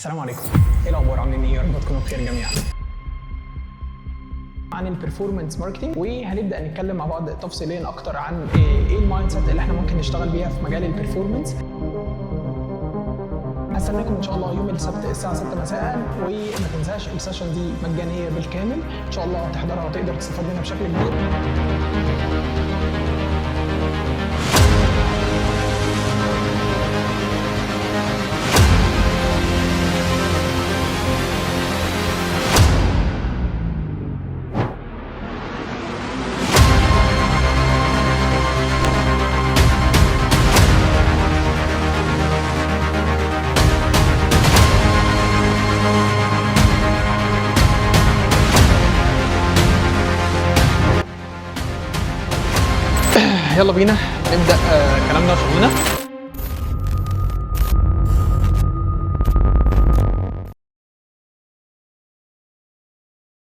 السلام عليكم، ايه الاخبار؟ عاملين ايه؟ يا رب تكونوا بخير جميعا. عن البرفورمانس ماركتنج، وهنبدا نتكلم مع بعض تفصيليا اكتر عن ايه المايند سيت اللي احنا ممكن نشتغل بيها في مجال البرفورمانس. هستناكم ان شاء الله يوم السبت الساعه 6 مساء، وما تنساش السيشن دي مجانيه بالكامل، ان شاء الله تحضرها وتقدر تستفاد منها بشكل كبير. يلا بينا نبدا كلامنا وشغلنا.